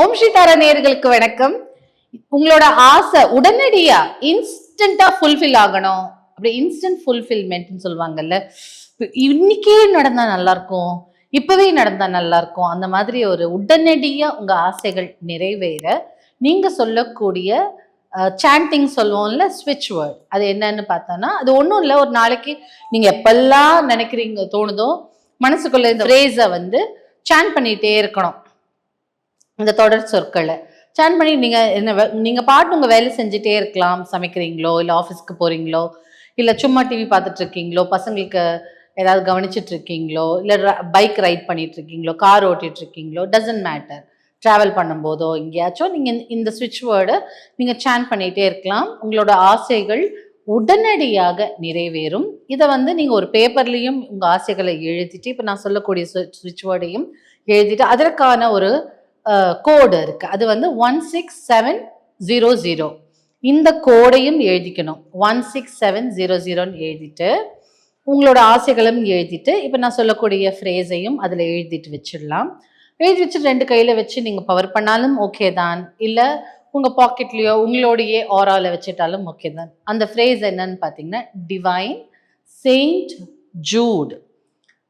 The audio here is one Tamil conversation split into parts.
ஓம் ஸ்ரீ தாரா நேயர்களுக்கு வணக்கம். உங்களோட ஆசை உடனடியா இன்ஸ்டன்டா ஃபுல்ஃபில் ஆகணும், அப்படி இன்ஸ்டன்ட் ஃபுல்ஃபில்மெண்ட்னு சொல்லுவாங்கல்ல, இன்னைக்கே நடந்தா நல்லா இருக்கும், இப்பவே நடந்தா நல்லா இருக்கும், அந்த மாதிரி ஒரு உடனடியா உங்க ஆசைகள் நிறைவேற நீங்க சொல்லக்கூடிய சாண்டிங் சொல்லுவோம்ல, ஸ்விட்ச் வேர்ட், அது என்னன்னு பார்த்தோம்னா அது ஒன்றும் இல்லை. ஒரு நாளைக்கு நீங்க எப்பெல்லாம் நினைக்கிறீங்க தோணுதோ மனசுக்குள்ள இந்த ஃப்ரேஸை வந்து சாண்ட் பண்ணிட்டே இருக்கணும். இந்த தொடர் சொற்களை சாண்ட் பண்ணி நீங்க பாட்டு உங்க வேலை செஞ்சுட்டே இருக்கலாம். சமைக்கிறீங்களோ, இல்லை ஆஃபீஸ்க்கு போறீங்களோ, இல்லை சும்மா டிவி பார்த்துட்டு இருக்கீங்களோ, பசங்களுக்கு ஏதாவது கவனிச்சுட்டு இருக்கீங்களோ, இல்லை பைக் ரைட் பண்ணிட்டு இருக்கீங்களோ, கார் ஓட்டிட்டு இருக்கீங்களோ, டசன்ட் மேட்டர். ட்ராவல் பண்ணும்போதோ எங்கேயாச்சும் நீங்க இந்த ஸ்விட்ச் வேர்டை நீங்க சாண்ட் பண்ணிட்டே இருக்கலாம். உங்களோட ஆசைகள் உடனடியாக நிறைவேறும். இதை வந்து நீங்க ஒரு பேப்பர்லையும் உங்க ஆசைகளை எழுதிட்டு, இப்போ நான் சொல்லக்கூடிய ஸ்விட்ச் வேர்டையும் எழுதிட்டு அதற்கான ஒரு கோடு இருக்கு. அது வந்து 16700. இந்த கோடையும் எழுதிக்கணும். 16700 எழுதிட்டு உங்களோட ஆசைகளும் எழுதிட்டு, இப்போ நான் சொல்லக்கூடிய ஃப்ரேஸையும் அதில் எழுதிட்டு வச்சிடலாம். எழுதி வச்சு 2 கையில் வச்சு நீங்கள் பவர் பண்ணாலும் ஓகே தான், இல்லை உங்கள் பாக்கெட்லேயோ உங்களோடைய ஆரால வச்சுட்டாலும் ஓகே தான். அந்த ஃப்ரேஸ் என்னன்னு பார்த்தீங்கன்னா, divine Saint Jude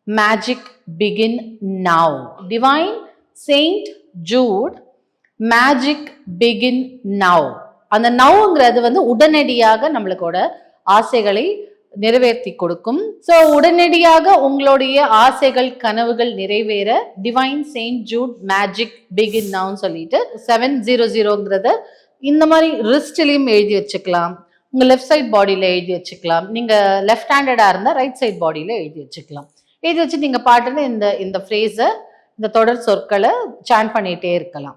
magic begin now. Divine Saint Jude magic begin now. அந்த நவ்ங்கிறது வந்து உடனடியாக நம்மளுக்கோட ஆசைகளை நிறைவேற்றி கொடுக்கும். ஸோ உடனடியாக உங்களுடைய ஆசைகள் கனவுகள் நிறைவேற divine Saint Jude magic begin நவ்னு சொல்லிட்டு 700ங்கிறத இந்த மாதிரி ரிஸ்ட்லையும் எழுதி வச்சுக்கலாம். உங்க லெஃப்ட் சைட் பாடியில எழுதி வச்சுக்கலாம். நீங்க லெஃப்ட் ஹேண்டடா இருந்தால் ரைட் சைட் பாடியில எழுதி வச்சுக்கலாம். எழுதி வச்சு நீங்க பாட்டுன்னு இந்த ஃப்ரேஸை, இந்த தொடர் சொற்களை சாண்ட் பண்ணிட்டே இருக்கலாம்.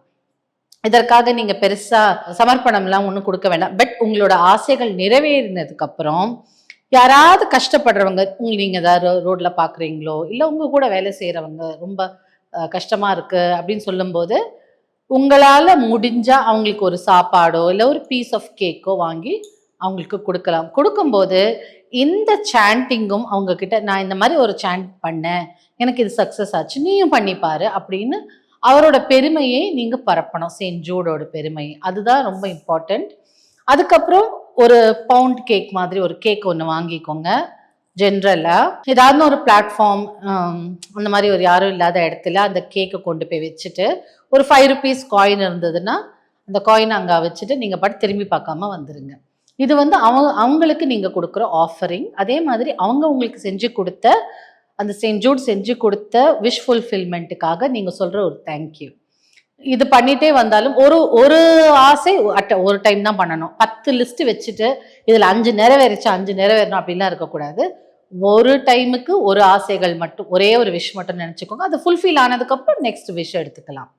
இதற்காக நீங்க பெருசா சமர்ப்பணம்லாம் ஒன்றும் கொடுக்க வேண்டாம். பட் உங்களோட ஆசைகள் நிறைவேறினதுக்கு அப்புறம் யாராவது கஷ்டப்படுறவங்க, நீங்க ஏதாவது ரோட்ல பாக்குறீங்களோ, இல்லை உங்க கூட வேலை செய்யறவங்க ரொம்ப கஷ்டமா இருக்கு அப்படின்னு சொல்லும்போது, உங்களால முடிஞ்சா அவங்களுக்கு ஒரு சாப்பாடோ இல்லை ஒரு பீஸ் ஆஃப் கேக்கோ வாங்கி அவங்களுக்கு கொடுக்கலாம். கொடுக்கும்போது இந்த சாண்டிங்கும் அவங்க கிட்ட, நான் இந்த மாதிரி ஒரு சாண்ட் பண்ணேன், எனக்கு இது சக்சஸ் ஆச்சு, நீயும் பண்ணிப்பாரு அப்படின்னு அவரோட பெருமையை நீங்க பரப்பணும். செயின்ட் ஜூடோட பெருமை, அதுதான் ரொம்ப இம்பார்ட்டன்ட். அதுக்கப்புறம் ஒரு பவுண்ட் கேக் மாதிரி ஒரு கேக் ஒன்று வாங்கிக்கோங்க. ஜென்ரலா ஏதாவது ஒரு பிளாட்ஃபார்ம், அந்த மாதிரி ஒரு யாரும் இல்லாத இடத்துல அந்த கேக்கை கொண்டு போய் வச்சுட்டு, ஒரு 5 rupees காயின் இருந்ததுன்னா அந்த காயினை அங்கே வச்சுட்டு நீங்க பாட்டு திரும்பி பார்க்காம வந்துருங்க. இது வந்து அவங்களுக்கு நீங்க கொடுக்குற ஆஃபரிங். அதே மாதிரி அவங்க உங்களுக்கு செஞ்சு கொடுத்த, அந்த செயின்ட் ஜூட் செஞ்சு கொடுத்த விஷ் ஃபுல்ஃபில்மெண்ட்டுக்காக நீங்க சொல்ற ஒரு தேங்க்யூ. இது பண்ணிட்டே வந்தாலும் ஒரு ஆசை ஒரு டைம் தான் பண்ணணும். 10 லிஸ்ட் வச்சுட்டு இதுல 5 நிறைவேறிச்சு, 5 நிறைவேறணும் அப்படிலாம் இருக்கக்கூடாது. ஒரு டைமுக்கு ஒரு ஆசைகள் மட்டும், ஒரே ஒரு விஷ் மட்டும் நினைச்சுக்கோங்க. அது ஃபுல்ஃபில் ஆனதுக்கு அப்புறம் நெக்ஸ்ட் விஷ் எடுத்துக்கலாம்.